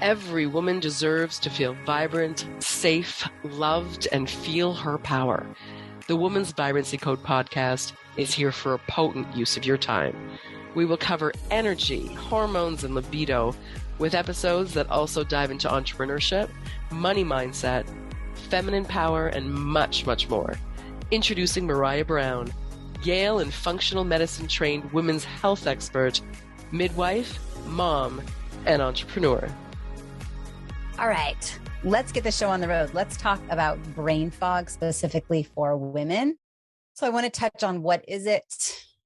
Every woman deserves to feel vibrant, safe, loved, and feel her power. The Woman's Vibrancy Code podcast is here for a potent use of your time. We will cover energy, hormones, and libido with episodes that also dive into entrepreneurship, money mindset, feminine power, and much, much more. Introducing Maraya Brown, Yale and functional medicine trained women's health expert, midwife, mom, and entrepreneur. All right, let's get the show on the road. Let's talk about brain fog specifically for women. So I want to touch on what is it,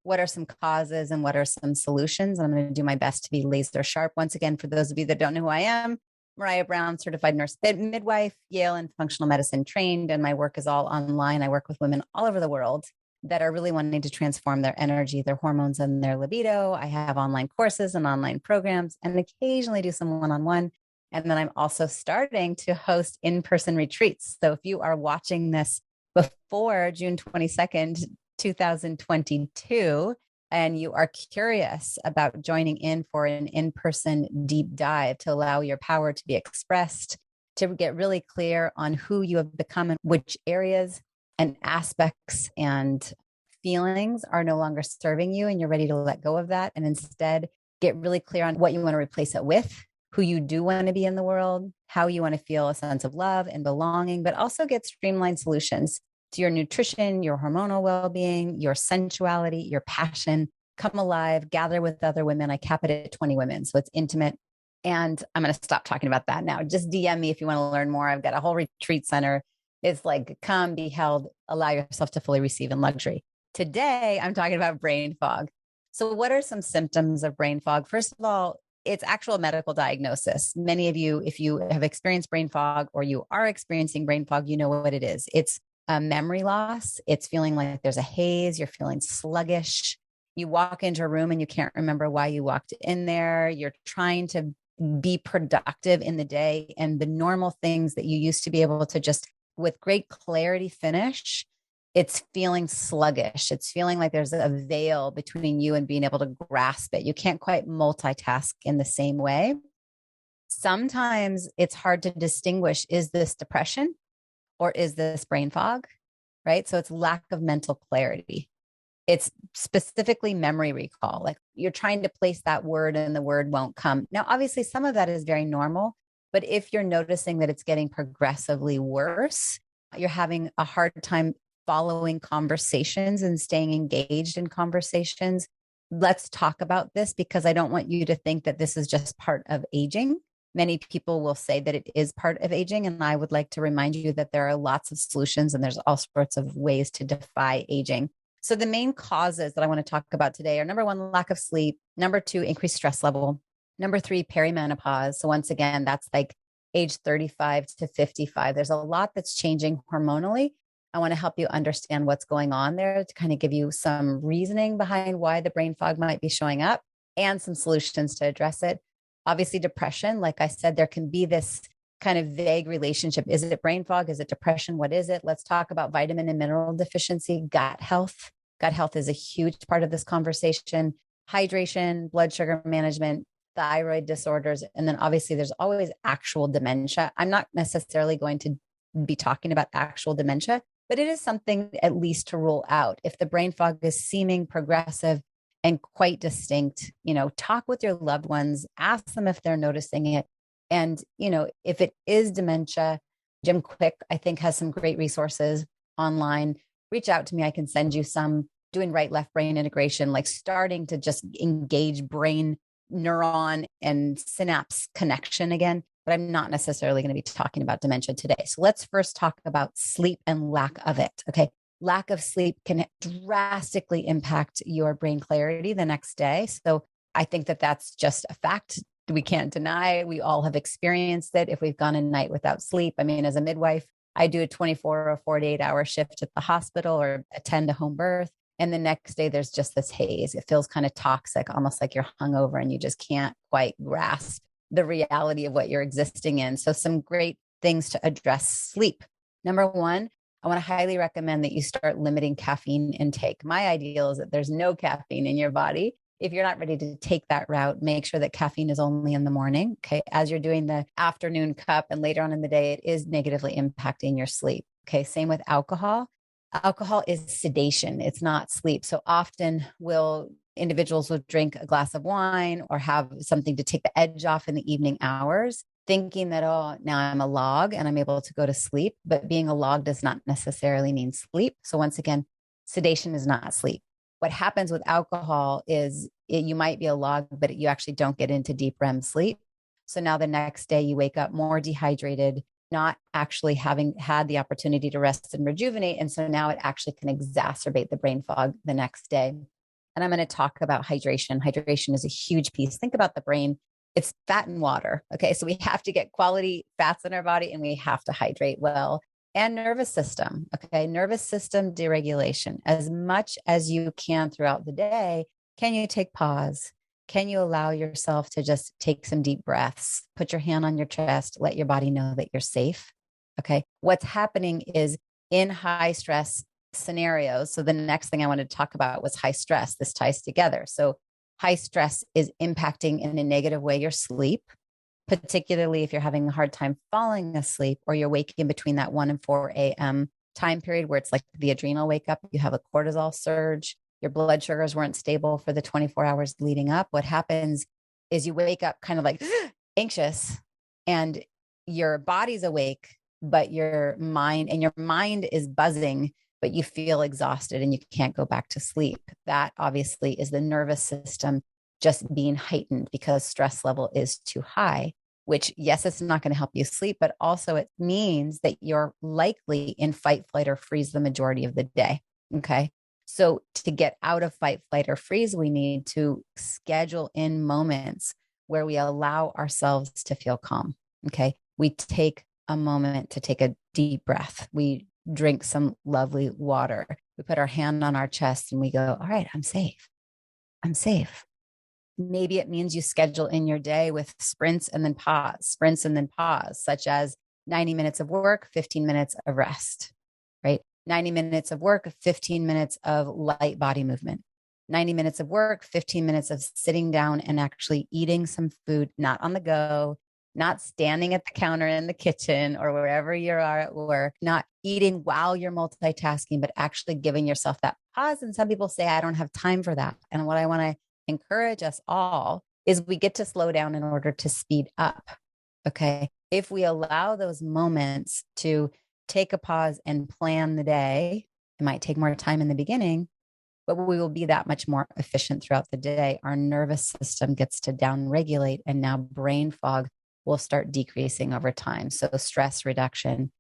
what are some causes, and what are some solutions. And I'm going to do my best to be laser sharp. Once again, for those of you that don't know who I am, Maraya Brown, certified nurse midwife, Yale and functional medicine trained, and my work is all online. I work with women all over the world that are really wanting to transform their energy, their hormones, and their libido. I have online courses and online programs, and occasionally do some one-on-one. And then I'm also starting to host in-person retreats. So if you are watching this before June 22nd, 2022, and you are curious about joining in for an in-person deep dive to allow your power to be expressed, to get really clear on who you have become and which areas and aspects and feelings are no longer serving you, and you're ready to let go of that and instead get really clear on what you want to replace it with, who you do want to be in the world, how you want to feel a sense of love and belonging, but also get streamlined solutions to your nutrition, your hormonal well-being, your sensuality, your passion. Come alive, gather with other women. I cap it at 20 women, so it's intimate. And I'm going to stop talking about that now. Just DM me if you want to learn more. I've got a whole retreat center. It's like, come, be held, allow yourself to fully receive in luxury. Today, I'm talking about brain fog. So what are some symptoms of brain fog? First of all, it's actual medical diagnosis. Many of you, if you have experienced brain fog or you are experiencing brain fog, you know what it is. It's a memory loss. It's feeling like there's a haze. You're feeling sluggish. You walk into a room and you can't remember why you walked in there. You're trying to be productive in the day. And the normal things that you used to be able to just with great clarity finish, it's feeling sluggish. It's feeling like there's a veil between you and being able to grasp it. You can't quite multitask in the same way. Sometimes it's hard to distinguish, is this depression or is this brain fog, right? So it's lack of mental clarity. It's specifically memory recall. Like you're trying to place that word and the word won't come. Now, obviously, some of that is very normal, but if you're noticing that it's getting progressively worse, you're having a hard time following conversations and staying engaged in conversations. Let's talk about this because I don't want you to think that this is just part of aging. Many people will say that it is part of aging. And I would like to remind you that there are lots of solutions and there's all sorts of ways to defy aging. So the main causes that I want to talk about today are number one, lack of sleep. Number two, increased stress level. Number three, perimenopause. So once again, that's like age 35 to 55. There's a lot that's changing hormonally. I want to help you understand what's going on there to kind of give you some reasoning behind why the brain fog might be showing up and some solutions to address it. Obviously, depression, like I said, there can be this kind of vague relationship. Is it brain fog? Is it depression? What is it? Let's talk about vitamin and mineral deficiency, gut health. Gut health is a huge part of this conversation. Hydration, blood sugar management, thyroid disorders. And then obviously there's always actual dementia. I'm not necessarily going to be talking about actual dementia, but it is something at least to rule out. If the brain fog is seeming progressive and quite distinct, talk with your loved ones, ask them if they're noticing it. And, if it is dementia, Jim Quick, I think, has some great resources online. Reach out to me. I can send you some. Doing right left brain integration, like starting to just engage brain neuron and synapse connection again. But I'm not necessarily going to be talking about dementia today. So let's first talk about sleep and lack of it. Okay. Lack of sleep can drastically impact your brain clarity the next day. So I think that that's just a fact we can't deny. We all have experienced it if we've gone a night without sleep. I mean, as a midwife, I do a 24 or 48-hour shift at the hospital or attend a home birth. And the next day, there's just this haze. It feels kind of toxic, almost like you're hungover and you just can't quite grasp the reality of what you're existing in. So some great things to address sleep. Number one, I want to highly recommend that you start limiting caffeine intake. My ideal is that there's no caffeine in your body. if you're not ready to take that route, make sure that caffeine is only in the morning. Okay. As you're doing the afternoon cup and later on in the day, it is negatively impacting your sleep. Okay. Same with alcohol. Alcohol is sedation. It's not sleep. So often individuals will drink a glass of wine or have something to take the edge off in the evening hours, thinking that, oh, now I'm a log and I'm able to go to sleep. But being a log does not necessarily mean sleep. So once again, sedation is not sleep. What happens with alcohol is you might be a log, but you actually don't get into deep REM sleep. So now the next day you wake up more dehydrated, not actually having had the opportunity to rest and rejuvenate. And so now it actually can exacerbate the brain fog the next day. And I'm going to talk about hydration. Hydration is a huge piece. Think about the brain. It's fat and water. Okay. So we have to get quality fats in our body and we have to hydrate well. And nervous system. Okay. Nervous system deregulation. As much as you can throughout the day, can you take pause? Can you allow yourself to just take some deep breaths? Put your hand on your chest, let your body know that you're safe. Okay. What's happening is in high stress scenarios. So the next thing I wanted to talk about was high stress. This ties together. So high stress is impacting in a negative way your sleep, particularly if you're having a hard time falling asleep or you're waking between that 1 and 4 a.m. time period where it's like the adrenal wake up, you have a cortisol surge, your blood sugars weren't stable for the 24 hours leading up. What happens is you wake up kind of like anxious and your body's awake, but your mind is buzzing, but you feel exhausted and you can't go back to sleep. That obviously is the nervous system just being heightened because stress level is too high, which yes, it's not going to help you sleep, but also it means that you're likely in fight, flight, or freeze the majority of the day. Okay. So to get out of fight, flight, or freeze, we need to schedule in moments where we allow ourselves to feel calm. Okay. We take a moment to take a deep breath. We drink some lovely water. We put our hand on our chest and we go, all right, I'm safe. I'm safe. Maybe it means you schedule in your day with sprints and then pause, such as 90 minutes of work, 15 minutes of rest, right? 90 minutes of work, 15 minutes of light body movement, 90 minutes of work, 15 minutes of sitting down and actually eating some food, not on the go, not standing at the counter in the kitchen or wherever you are at work, not eating while you're multitasking, but actually giving yourself that pause. And some people say, I don't have time for that. And what I want to encourage us all is we get to slow down in order to speed up. Okay. If we allow those moments to take a pause and plan the day, it might take more time in the beginning, but we will be that much more efficient throughout the day. Our nervous system gets to downregulate and now brain fog will start decreasing over time. So stress reduction,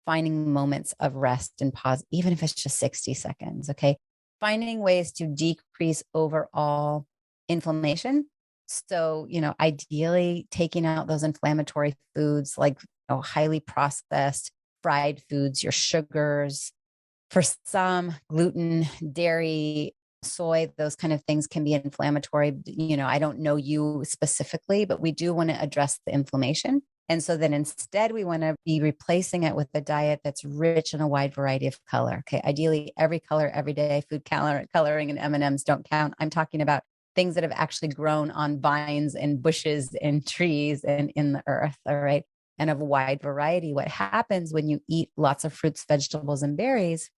finding moments of rest and pause, even if it's just 60 seconds. Okay. Finding ways to decrease overall inflammation. So, ideally taking out those inflammatory foods like highly processed, fried foods, your sugars. For some, gluten, dairy, soy, those kind of things can be inflammatory. I don't know you specifically, but we do want to address the inflammation. And so then instead, we want to be replacing it with a diet that's rich in a wide variety of color. Okay. Ideally, every color, every day, food coloring and M&Ms don't count. I'm talking about things that have actually grown on vines and bushes and trees and in the earth. All right. And of a wide variety. What happens when you eat lots of fruits, vegetables, and berries?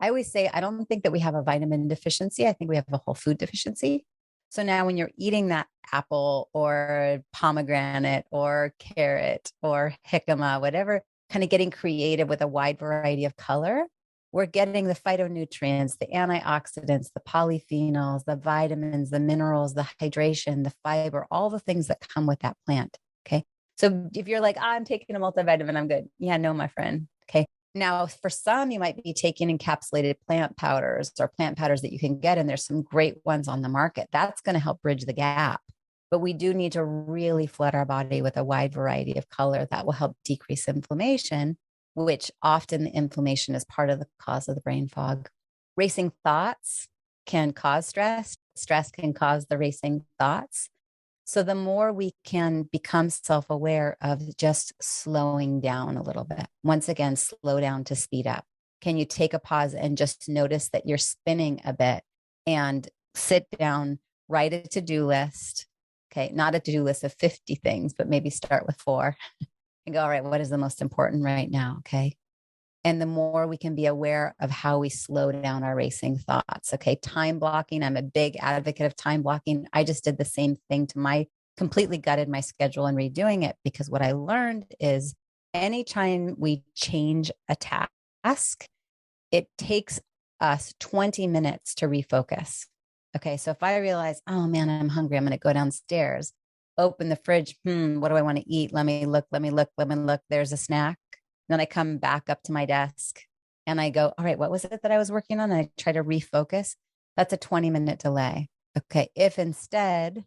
I always say, I don't think that we have a vitamin deficiency. I think we have a whole food deficiency. So now when you're eating that apple or pomegranate or carrot or jicama, whatever, kind of getting creative with a wide variety of color, we're getting the phytonutrients, the antioxidants, the polyphenols, the vitamins, the minerals, the hydration, the fiber, all the things that come with that plant. Okay. So if you're like, I'm taking a multivitamin, I'm good. Yeah, no, my friend. Okay. Now, for some, you might be taking encapsulated plant powders or plant powders that you can get, and there's some great ones on the market. That's going to help bridge the gap. But we do need to really flood our body with a wide variety of color that will help decrease inflammation, which often the inflammation is part of the cause of the brain fog. Racing thoughts can cause stress. Stress can cause the racing thoughts. So the more we can become self-aware of just slowing down a little bit, once again, slow down to speed up. Can you take a pause and just notice that you're spinning a bit and sit down, write a to-do list. Okay. Not a to-do list of 50 things, but maybe start with 4 and go, all right, what is the most important right now? Okay. And the more we can be aware of how we slow down our racing thoughts. Okay. Time blocking. I'm a big advocate of time blocking. I just did the same thing to completely gutted my schedule and redoing it, because what I learned is anytime we change a task, it takes us 20 minutes to refocus. Okay. So if I realize, oh man, I'm hungry, I'm going to go downstairs, open the fridge. What do I want to eat? Let me look. There's a snack. Then I come back up to my desk and I go, all right, what was it that I was working on? And I try to refocus. That's a 20-minute delay. Okay. If instead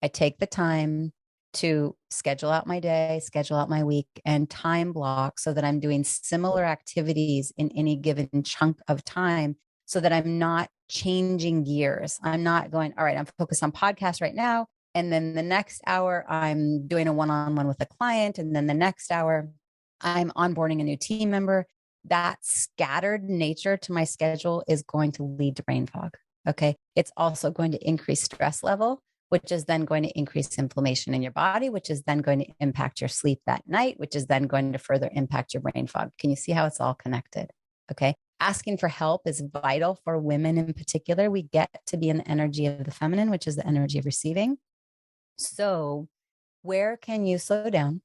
I take the time to schedule out my day, schedule out my week, and time block so that I'm doing similar activities in any given chunk of time, so that I'm not changing gears. I'm not going, all right, I'm focused on podcast right now. And then the next hour, I'm doing a one-on-one with a client. And then the next hour, I'm onboarding a new team member. That scattered nature to my schedule is going to lead to brain fog. Okay. It's also going to increase stress level, which is then going to increase inflammation in your body, which is then going to impact your sleep that night, which is then going to further impact your brain fog. Can you see how it's all connected? Okay. Asking for help is vital for women in particular. We get to be in the energy of the feminine, which is the energy of receiving. So where can you slow down?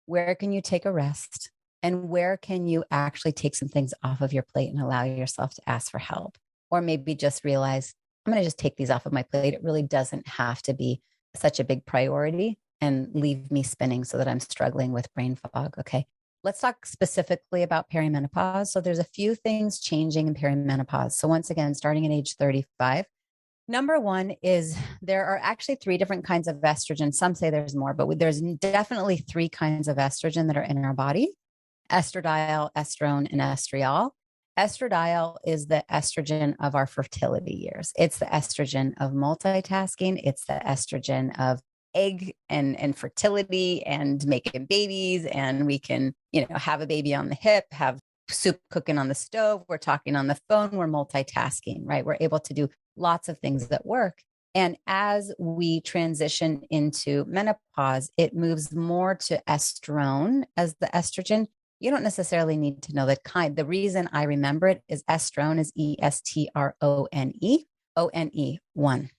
Where can you take a rest? And where can you actually take some things off of your plate and allow yourself to ask for help? Or maybe just realize, I'm going to just take these off of my plate. It really doesn't have to be such a big priority and leave me spinning so that I'm struggling with brain fog. Okay. Let's talk specifically about perimenopause. So there's a few things changing in perimenopause. So once again, starting at age 35, number one is there are actually 3 different kinds of estrogen. Some say there's more, but there's definitely 3 kinds of estrogen that are in our body: estradiol, estrone, and estriol. Estradiol is the estrogen of our fertility years. It's the estrogen of multitasking. It's the estrogen of egg and fertility and making babies. And we can, have a baby on the hip, have soup cooking on the stove. We're talking on the phone. We're multitasking, right? We're able to do lots of things at work. And as we transition into menopause, it moves more to estrone as the estrogen. You don't necessarily need to know the kind. The reason I remember it is estrone is estrone, one.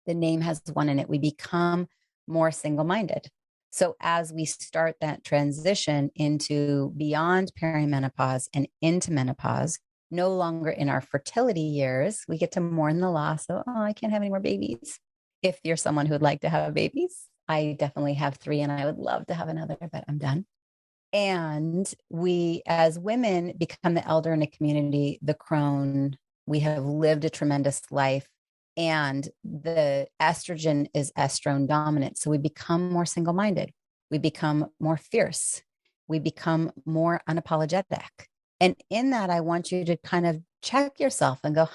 The name has 1 in it. We become more single-minded. So as we start that transition into beyond perimenopause and into menopause, no longer in our fertility years, we get to mourn the loss of, I can't have any more babies. If you're someone who would like to have babies, I definitely have 3 and I would love to have another, but I'm done. And we, as women, become the elder in a community, the crone. We have lived a tremendous life, and the estrogen is estrone dominant. So we become more single-minded. We become more fierce. We become more unapologetic. And in that, I want you to kind of check yourself and go,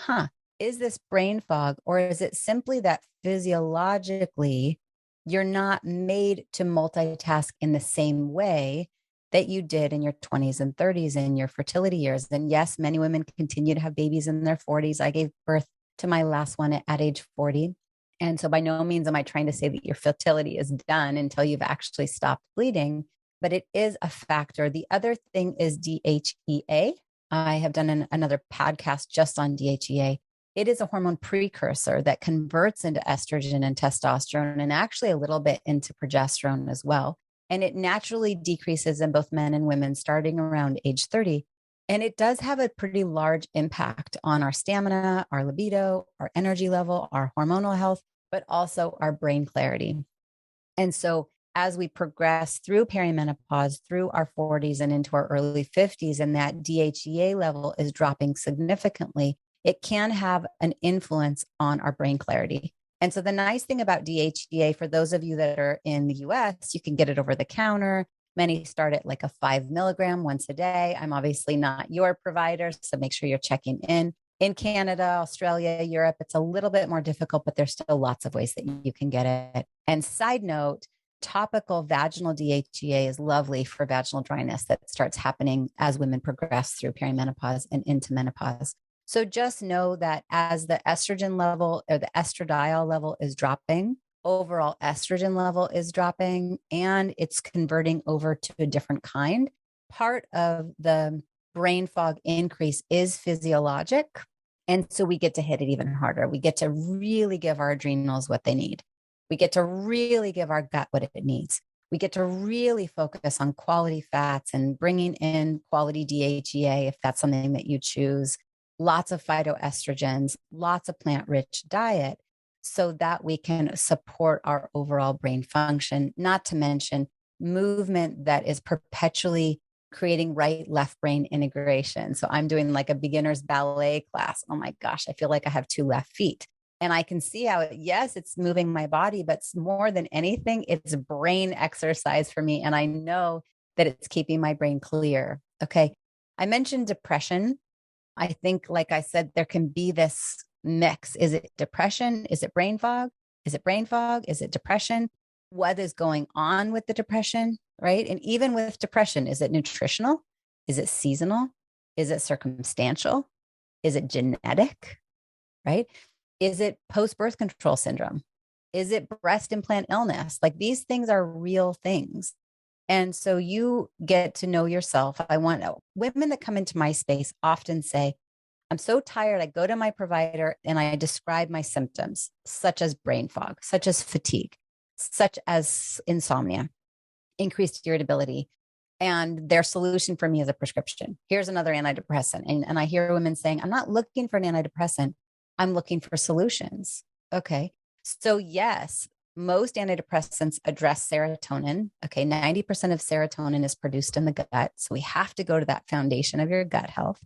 is this brain fog? Or is it simply that physiologically you're not made to multitask in the same way that you did in your 20s and 30s in your fertility years? And yes, many women continue to have babies in their 40s. I gave birth to my last one at age 40. And so by no means am I trying to say that your fertility is done until you've actually stopped bleeding, but it is a factor. The other thing is DHEA. I have done another podcast just on DHEA. It is a hormone precursor that converts into estrogen and testosterone, and actually a little bit into progesterone as well. And it naturally decreases in both men and women starting around age 30. And it does have a pretty large impact on our stamina, our libido, our energy level, our hormonal health, but also our brain clarity. And so as we progress through perimenopause, through our 40s and into our early 50s, and that DHEA level is dropping significantly, it can have an influence on our brain clarity. And so the nice thing about DHEA, for those of you that are in the US, you can get it over the counter. Many start at like a 5 milligram once a day. I'm obviously not your provider, so make sure you're checking in. In Canada, Australia, Europe, it's a little bit more difficult, but there's still lots of ways that you can get it. And side note, topical vaginal DHEA is lovely for vaginal dryness that starts happening as women progress through perimenopause and into menopause. So just know that as the estrogen level or the estradiol level is dropping, overall estrogen level is dropping, and it's converting over to a different kind. Part of the brain fog increase is physiologic. And so we get to hit it even harder. We get to really give our adrenals what they need. We get to really give our gut what it needs. We get to really focus on quality fats and bringing in quality DHEA if that's something that you choose, lots of phytoestrogens, lots of plant-rich diet so that we can support our overall brain function, not to mention movement that is perpetually creating right left brain integration. So I'm doing like a beginner's ballet class. Oh my gosh, I feel like I have two left feet. And I can see how, yes, it's moving my body, but more than anything, it's brain exercise for me. And I know that it's keeping my brain clear. Okay. I mentioned depression. I think, like I said, there can be this mix. Is it depression? Is it brain fog? Is it brain fog? Is it depression? What is going on with the depression? Right. And even with depression, is it nutritional? Is it seasonal? Is it circumstantial? Is it genetic? Right. Is it post birth control syndrome? Is it breast implant illness? Like these things are real things. And so you get to know yourself. I want women that come into my space often say, I'm so tired. I go to my provider and I describe my symptoms, such as brain fog, such as fatigue, such as insomnia, increased irritability. And their solution for me is a prescription. Here's another antidepressant. And I hear women saying, I'm not looking for an antidepressant. I'm looking for solutions. Okay. So yes, most antidepressants address serotonin. Okay. 90% of serotonin is produced in the gut. So we have to go to that foundation of your gut health.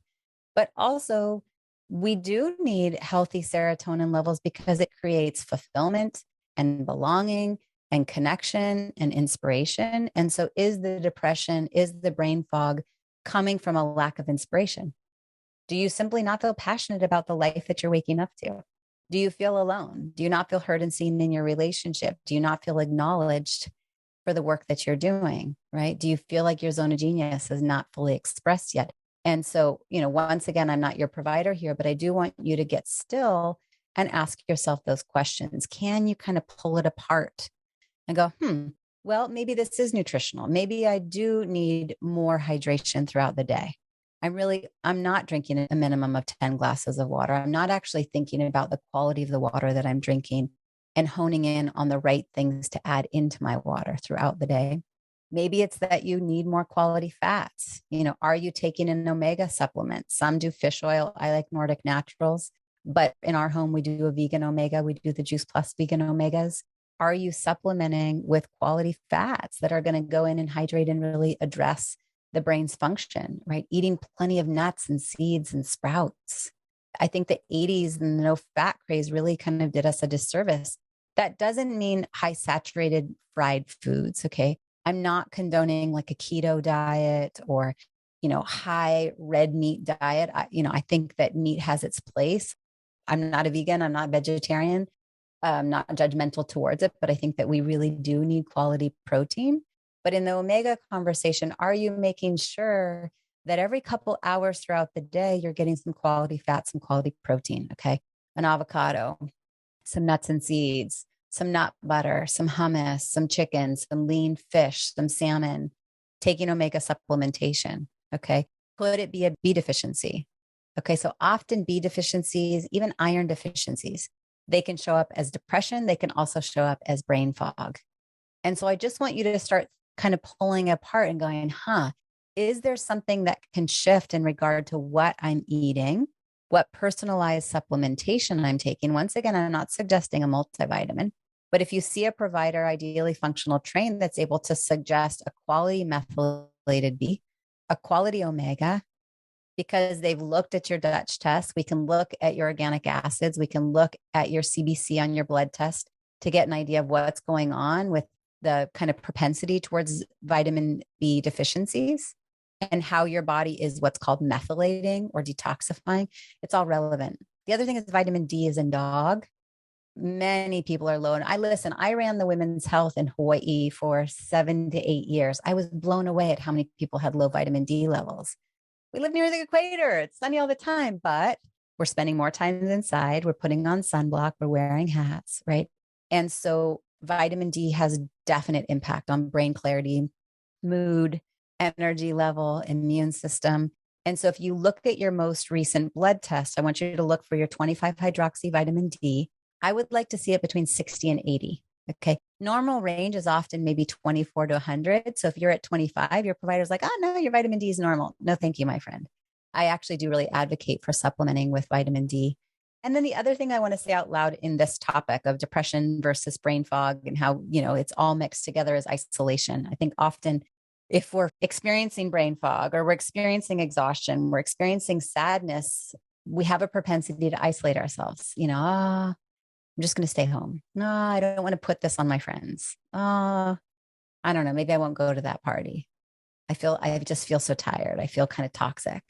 But also, we do need healthy serotonin levels because it creates fulfillment and belonging and connection and inspiration. And so, is the depression, is the brain fog coming from a lack of inspiration? Do you simply not feel passionate about the life that you're waking up to? Do you feel alone? Do you not feel heard and seen in your relationship? Do you not feel acknowledged for the work that you're doing? Right? Do you feel like your zone of genius is not fully expressed yet? And so, once again, I'm not your provider here, but I do want you to get still and ask yourself those questions. Can you kind of pull it apart and go, well, maybe this is nutritional. Maybe I do need more hydration throughout the day. I'm not drinking a minimum of 10 glasses of water. I'm not actually thinking about the quality of the water that I'm drinking and honing in on the right things to add into my water throughout the day. Maybe it's that you need more quality fats. Are you taking an omega supplement? Some do fish oil. I like Nordic Naturals, but in our home, we do a vegan omega. We do the Juice Plus vegan omegas. Are you supplementing with quality fats that are going to go in and hydrate and really address the brain's function, right? Eating plenty of nuts and seeds and sprouts. I think the 80s and the no fat craze really kind of did us a disservice. That doesn't mean high saturated fried foods. Okay. I'm not condoning like a keto diet or, high red meat diet. I think that meat has its place. I'm not a vegan. I'm not vegetarian. I'm not judgmental towards it, but I think that we really do need quality protein. But in the omega conversation, are you making sure that every couple hours throughout the day, you're getting some quality fat, some quality protein? Okay. An avocado, some nuts and seeds, some nut butter, some hummus, some chicken, some lean fish, some salmon, taking omega supplementation. Okay. Could it be a B deficiency? Okay. So often B deficiencies, even iron deficiencies, they can show up as depression. They can also show up as brain fog. And so I just want you to start kind of pulling apart and going, is there something that can shift in regard to what I'm eating, what personalized supplementation I'm taking? Once again, I'm not suggesting a multivitamin, but if you see a provider, ideally functional trained, that's able to suggest a quality methylated B, a quality omega, because they've looked at your Dutch test, we can look at your organic acids, we can look at your CBC on your blood test to get an idea of what's going on with the kind of propensity towards vitamin B deficiencies and how your body is what's called methylating or detoxifying. It's all relevant. The other thing is vitamin D is in dog. Many people are low. And I ran the women's health in Hawaii for 7 to 8 years. I was blown away at how many people had low vitamin D levels. We live near the equator. It's sunny all the time, but We're spending more time inside. We're putting on sunblock. We're wearing hats, right? And so vitamin D has definite impact on brain clarity, mood, energy level, immune system. And so if you look at your most recent blood test, I want you to look for your 25 hydroxy vitamin D. I would like to see it between 60 and 80. Okay. Normal range is often maybe 24 to 100. So if you're at 25, your provider's like, oh, no, your vitamin D is normal. No, thank you, my friend. I actually do really advocate for supplementing with vitamin D. And then the other thing I want to say out loud in this topic of depression versus brain fog and how, it's all mixed together is isolation. I think often if we're experiencing brain fog or we're experiencing exhaustion, we're experiencing sadness, we have a propensity to isolate ourselves. I'm just going to stay home. No, I don't want to put this on my friends. I don't know. Maybe I won't go to that party. I just feel so tired. I feel kind of toxic.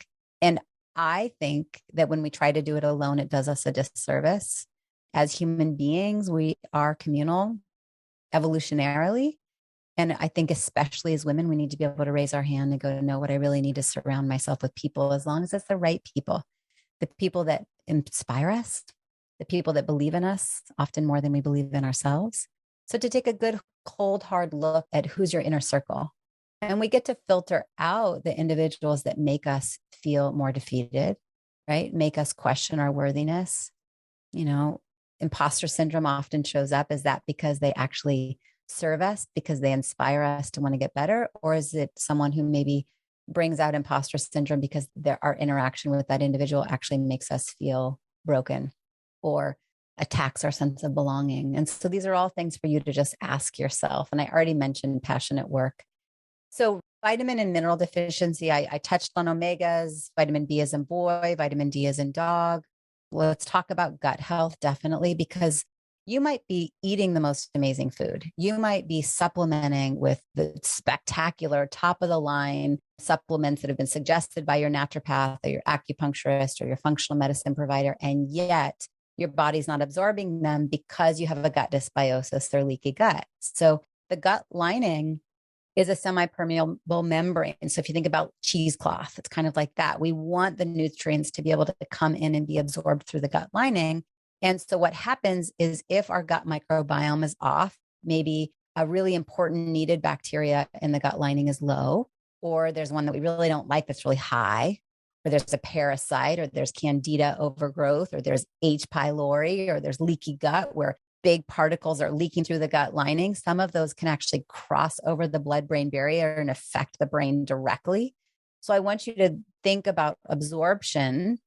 And I think that when we try to do it alone, it does us a disservice. As human beings, we are communal evolutionarily. And I think especially as women, we need to be able to raise our hand and go, no, what I really need is surround myself with people, as long as it's the right people, the people that inspire us, the people that believe in us, often more than we believe in ourselves. So to take a good, cold, hard look at who's your inner circle. And we get to filter out the individuals that make us feel more defeated, right? Make us question our worthiness. Imposter syndrome often shows up. Is that because they actually serve us, because they inspire us to want to get better? Or is it someone who maybe brings out imposter syndrome because our interaction with that individual actually makes us feel broken or attacks our sense of belonging? And so these are all things for you to just ask yourself. And I already mentioned passionate work. So vitamin and mineral deficiency, I touched on omegas, vitamin B is in boy, vitamin D is in dog. Let's talk about gut health, definitely, because you might be eating the most amazing food. You might be supplementing with the spectacular top of the line supplements that have been suggested by your naturopath or your acupuncturist or your functional medicine provider. And yet your body's not absorbing them because you have a gut dysbiosis or leaky gut. So the gut lining is a semi-permeable membrane. So if you think about cheesecloth, it's kind of like that. We want the nutrients to be able to come in and be absorbed through the gut lining. And so what happens is if our gut microbiome is off, maybe a really important needed bacteria in the gut lining is low, or there's one that we really don't like that's really high, or there's a parasite, or there's candida overgrowth, or there's H. pylori, or there's leaky gut where big particles are leaking through the gut lining. Some of those can actually cross over the blood-brain barrier and affect the brain directly. So I want you to think about absorption,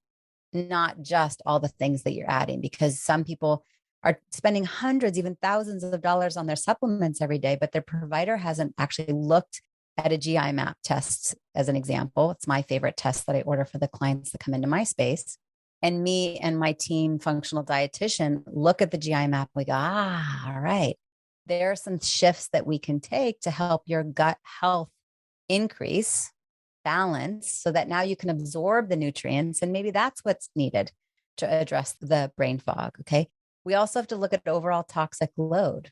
not just all the things that you're adding, because some people are spending hundreds, even thousands of dollars on their supplements every day, but their provider hasn't actually looked at a GI map test as an example. It's my favorite test that I order for the clients that come into my space. And me and my team, functional dietitian, look at the GI map. We go, all right, there are some shifts that we can take to help your gut health increase, balance, so that now you can absorb the nutrients. And maybe that's what's needed to address the brain fog. Okay. We also have to look at overall toxic load.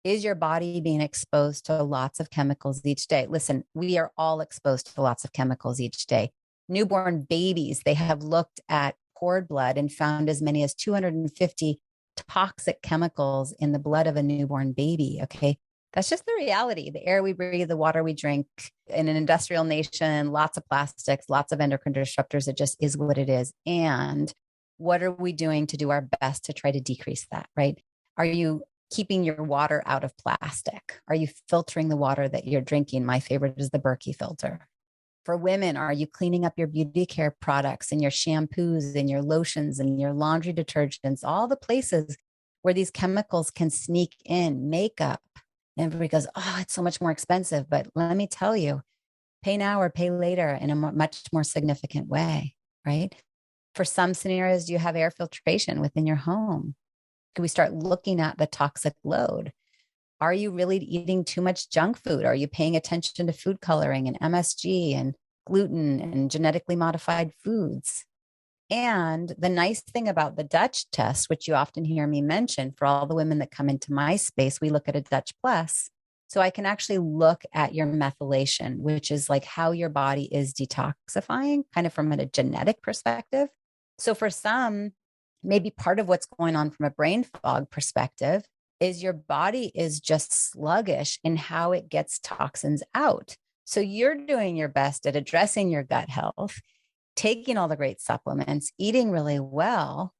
Is your body being exposed to lots of chemicals each day? Listen, we are all exposed to lots of chemicals each day. Newborn babies, they have looked at cord blood and found as many as 250 toxic chemicals in the blood of a newborn baby. Okay. That's just the reality. The air we breathe, the water we drink in an industrial nation, lots of plastics, lots of endocrine disruptors. It just is what it is. And what are we doing to do our best to try to decrease that, right? Are you keeping your water out of plastic? Are you filtering the water that you're drinking? My favorite is the Berkey filter. For women, are you cleaning up your beauty care products and your shampoos and your lotions and your laundry detergents, all the places where these chemicals can sneak in, makeup? And everybody goes, oh, it's so much more expensive. But let me tell you, pay now or pay later in a much more significant way, right? For some scenarios, do you have air filtration within your home? Can we start looking at the toxic load? Are you really eating too much junk food? Are you paying attention to food coloring and MSG and gluten and genetically modified foods? And the nice thing about the Dutch test, which you often hear me mention, for all the women that come into my space, we look at a Dutch Plus. So I can actually look at your methylation, which is like how your body is detoxifying, kind of from a genetic perspective. So for some, maybe part of what's going on from a brain fog perspective is your body is just sluggish in how it gets toxins out. So you're doing your best at addressing your gut health, taking all the great supplements, eating really well.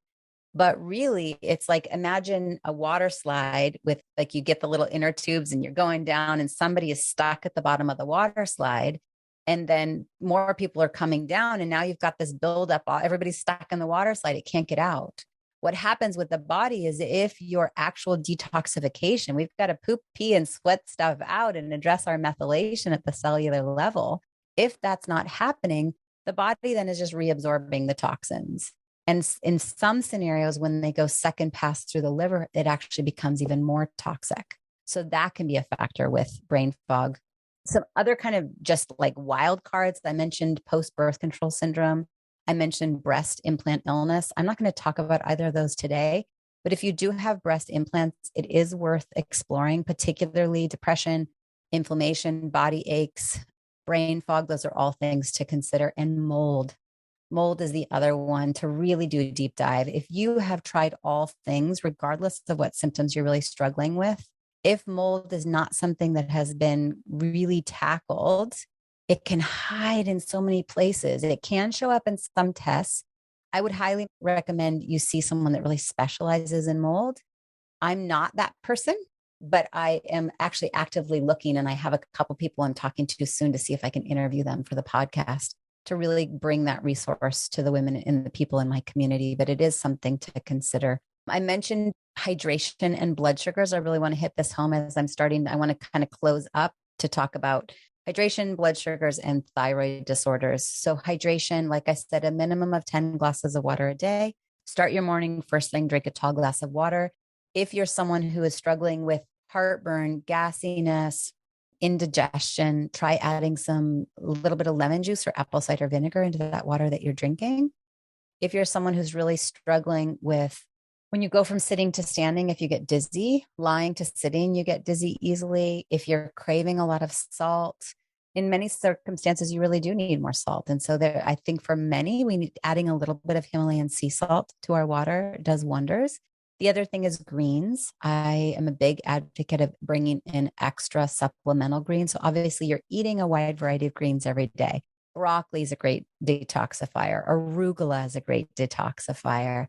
But really, it's like, imagine a water slide with, like, you get the little inner tubes and you're going down and somebody is stuck at the bottom of the water slide. And then more people are coming down. And now you've got this buildup. Everybody's stuck in the water slide. It can't get out. What happens with the body is, if your actual detoxification, we've got to poop, pee, and sweat stuff out and address our methylation at the cellular level. If that's not happening, the body then is just reabsorbing the toxins. And in some scenarios, when they go second pass through the liver, it actually becomes even more toxic. So that can be a factor with brain fog. Some other kind of just like wild cards, I mentioned post-birth control syndrome. I mentioned breast implant illness. I'm not going to talk about either of those today, but if you do have breast implants, it is worth exploring, particularly depression, inflammation, body aches, brain fog. Those are all things to consider. And mold. Mold is the other one to really do a deep dive. If you have tried all things, regardless of what symptoms you're really struggling with, if mold is not something that has been really tackled, it can hide in so many places. It can show up in some tests. I would highly recommend you see someone that really specializes in mold. I'm not that person, but I am actually actively looking, and I have a couple people I'm talking to soon to see if I can interview them for the podcast, to really bring that resource to the women and the people in my community. But it is something to consider. I mentioned hydration and blood sugars. I really want to hit this home as I'm starting. I want to kind of close up to talk about hydration, blood sugars, and thyroid disorders. So hydration, like I said, a minimum of 10 glasses of water a day. Start your morning first thing, drink a tall glass of water. If you're someone who is struggling with heartburn, gassiness, indigestion, try adding a little bit of lemon juice or apple cider vinegar into that water that you're drinking. If you're someone who's really struggling with, when you go from sitting to standing, if you get dizzy, lying to sitting, you get dizzy easily. If you're craving a lot of salt, in many circumstances, you really do need more salt. And so there, I think for many, we need adding a little bit of Himalayan sea salt to our water does wonders. The other thing is greens. I am a big advocate of bringing in extra supplemental greens. So obviously you're eating a wide variety of greens every day. Broccoli is a great detoxifier. Arugula is a great detoxifier.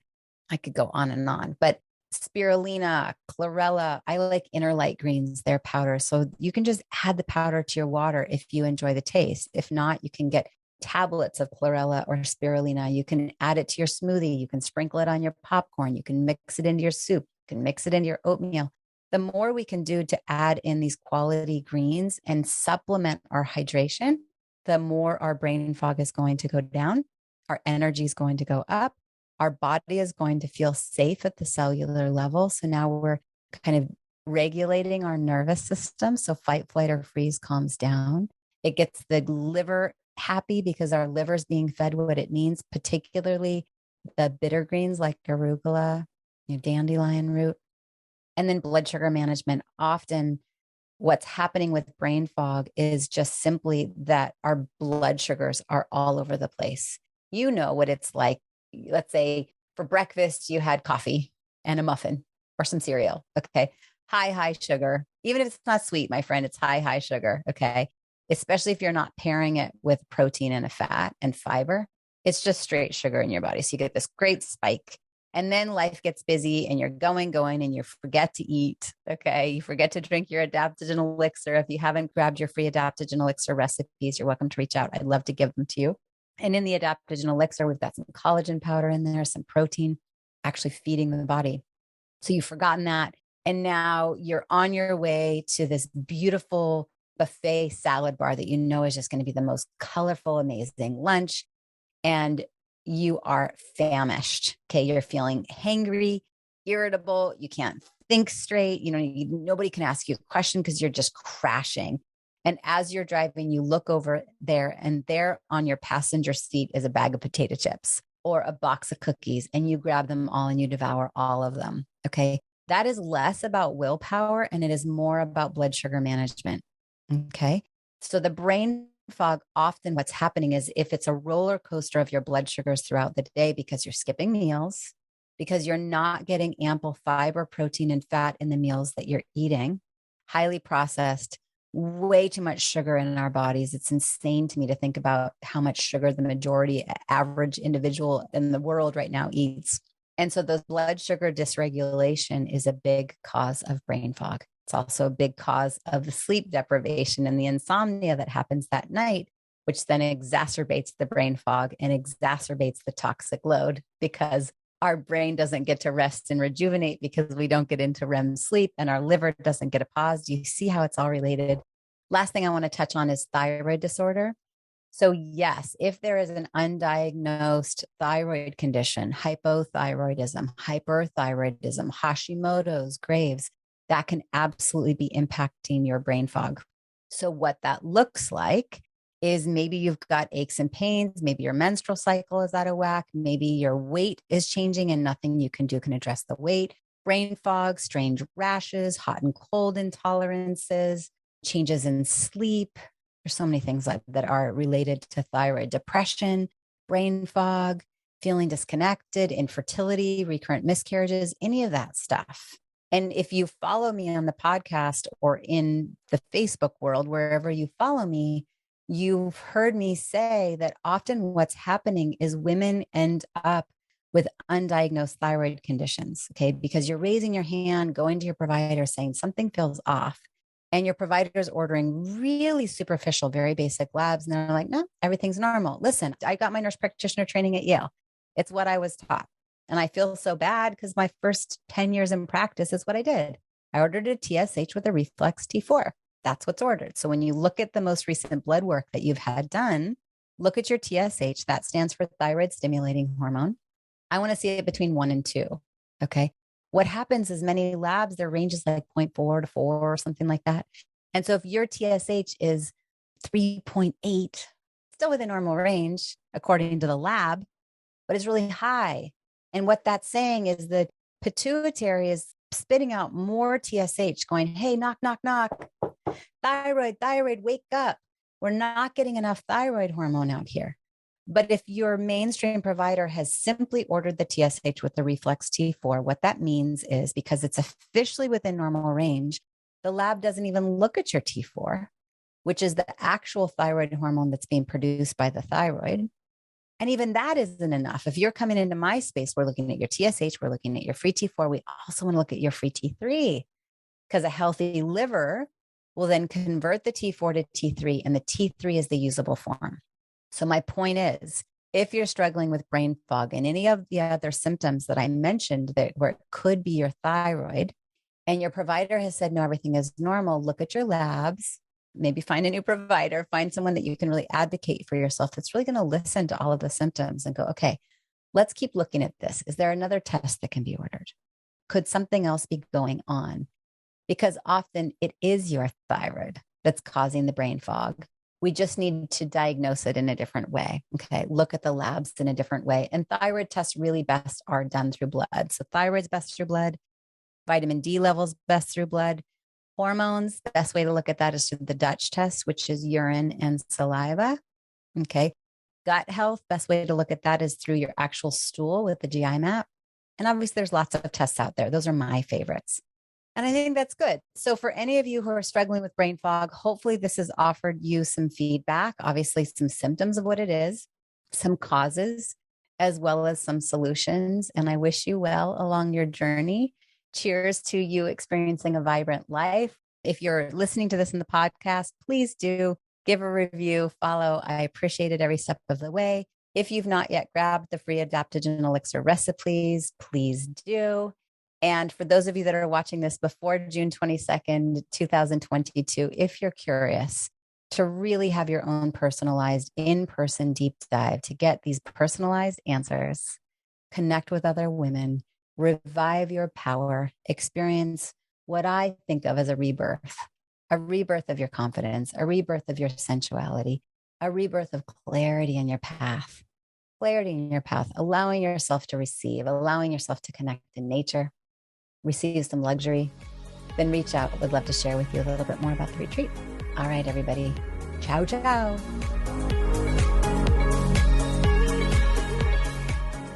I could go on and on, but spirulina, chlorella, I like inner light greens, they're powder. So you can just add the powder to your water if you enjoy the taste. If not, you can get tablets of chlorella or spirulina. You can add it to your smoothie. You can sprinkle it on your popcorn. You can mix it into your soup. You can mix it into your oatmeal. The more we can do to add in these quality greens and supplement our hydration, the more our brain fog is going to go down. Our energy is going to go up. Our body is going to feel safe at the cellular level. So now we're kind of regulating our nervous system. So fight, flight, or freeze calms down. It gets the liver happy because our liver is being fed what it needs, particularly the bitter greens like arugula, dandelion root. And then blood sugar management. Often what's happening with brain fog is just simply that our blood sugars are all over the place. You know what it's like. Let's say for breakfast, you had coffee and a muffin or some cereal. Okay. High sugar. Even if it's not sweet, my friend, it's high sugar. Okay. Especially if you're not pairing it with protein and a fat and fiber, it's just straight sugar in your body. So you get this great spike. And then life gets busy and you're going, and you forget to eat. Okay. You forget to drink your adaptogen elixir. If you haven't grabbed your free adaptogen elixir recipes, you're welcome to reach out. I'd love to give them to you. And in the adaptogen elixir, we've got some collagen powder in there, some protein, actually feeding the body. So you've forgotten that. And now you're on your way to this beautiful buffet salad bar that you know is just going to be the most colorful, amazing lunch. And you are famished. Okay. You're feeling hangry, irritable. You can't think straight. Nobody can ask you a question because you're just crashing. And as you're driving, you look over there, and there on your passenger seat is a bag of potato chips or a box of cookies, and you grab them all and you devour all of them. Okay. That is less about willpower and it is more about blood sugar management. Okay. So the brain fog, often what's happening is if it's a roller coaster of your blood sugars throughout the day because you're skipping meals, because you're not getting ample fiber, protein, and fat in the meals that you're eating, highly processed, way too much sugar in our bodies. It's insane to me to think about how much sugar the majority average individual in the world right now eats. And so those blood sugar dysregulation is a big cause of brain fog. It's also a big cause of the sleep deprivation and the insomnia that happens that night, which then exacerbates the brain fog and exacerbates the toxic load because our brain doesn't get to rest and rejuvenate because we don't get into REM sleep and our liver doesn't get a pause. Do you see how it's all related? Last thing I want to touch on is thyroid disorder. So yes, if there is an undiagnosed thyroid condition, hypothyroidism, hyperthyroidism, Hashimoto's, Graves', that can absolutely be impacting your brain fog. So what that looks like is maybe you've got aches and pains, maybe your menstrual cycle is out of whack, maybe your weight is changing and nothing you can do can address the weight, brain fog, strange rashes, hot and cold intolerances, changes in sleep. There's so many things that are related to thyroid, depression, brain fog, feeling disconnected, infertility, recurrent miscarriages, any of that stuff. And if you follow me on the podcast or in the Facebook world, wherever you follow me, you've heard me say that often what's happening is women end up with undiagnosed thyroid conditions, okay? Because you're raising your hand, going to your provider saying something feels off, and your provider is ordering really superficial, very basic labs. And they're like, no, everything's normal. Listen, I got my nurse practitioner training at Yale. It's what I was taught. And I feel so bad because my first 10 years in practice is what I did. I ordered a TSH with a reflex T4. That's what's ordered. So when you look at the most recent blood work that you've had done, look at your TSH. That stands for thyroid stimulating hormone. I want to see it between 1 and 2. Okay. What happens is many labs, their range is like 0.4 to 4 or something like that. And so if your TSH is 3.8, still within normal range, according to the lab, but it's really high. And what that's saying is the pituitary is spitting out more TSH going, hey, knock, knock, knock. Thyroid, wake up. We're not getting enough thyroid hormone out here. But if your mainstream provider has simply ordered the TSH with the reflex T4, what that means is because it's officially within normal range, the lab doesn't even look at your T4, which is the actual thyroid hormone that's being produced by the thyroid. And even that isn't enough. If you're coming into my space, we're looking at your TSH, we're looking at your free T4. We also want to look at your free T3 because a healthy liver will then convert the T4 to T3, and the T3 is the usable form. So my point is, if you're struggling with brain fog and any of the other symptoms that I mentioned that where it could be your thyroid, and your provider has said, no, everything is normal, look at your labs, maybe find a new provider, find someone that you can really advocate for yourself that's really going to listen to all of the symptoms and go, okay, let's keep looking at this. Is there another test that can be ordered? Could something else be going on? Because often it is your thyroid that's causing the brain fog. We just need to diagnose it in a different way. Okay. Look at the labs in a different way. And thyroid tests really best are done through blood. So thyroid's best through blood, vitamin D levels best through blood, hormones. The best way to look at that is through the Dutch test, which is urine and saliva. Okay. Gut health, best way to look at that is through your actual stool with the GI map. And obviously there's lots of tests out there. Those are my favorites. And I think that's good. So for any of you who are struggling with brain fog, hopefully this has offered you some feedback, obviously some symptoms of what it is, some causes, as well as some solutions. And I wish you well along your journey. Cheers to you experiencing a vibrant life. If you're listening to this in the podcast, please do give a review, follow. I appreciate it every step of the way. If you've not yet grabbed the free adaptogen elixir recipes, please do. And for those of you that are watching this before June 22nd, 2022, if you're curious to really have your own personalized in-person deep dive to get these personalized answers, connect with other women, revive your power, experience what I think of as a rebirth of your confidence, a rebirth of your sensuality, a rebirth of clarity in your path, allowing yourself to receive, allowing yourself to connect in nature, receive some luxury, then reach out. Would love to share with you a little bit more about the retreat. All right, everybody. Ciao, ciao.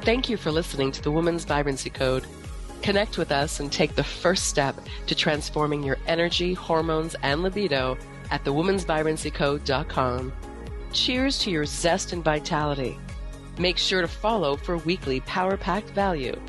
Thank you for listening to the Woman's Vibrancy Code. Connect with us and take the first step to transforming your energy, hormones, and libido at thewomansvibrancycode.com. Cheers to your zest and vitality. Make sure to follow for weekly power-packed value.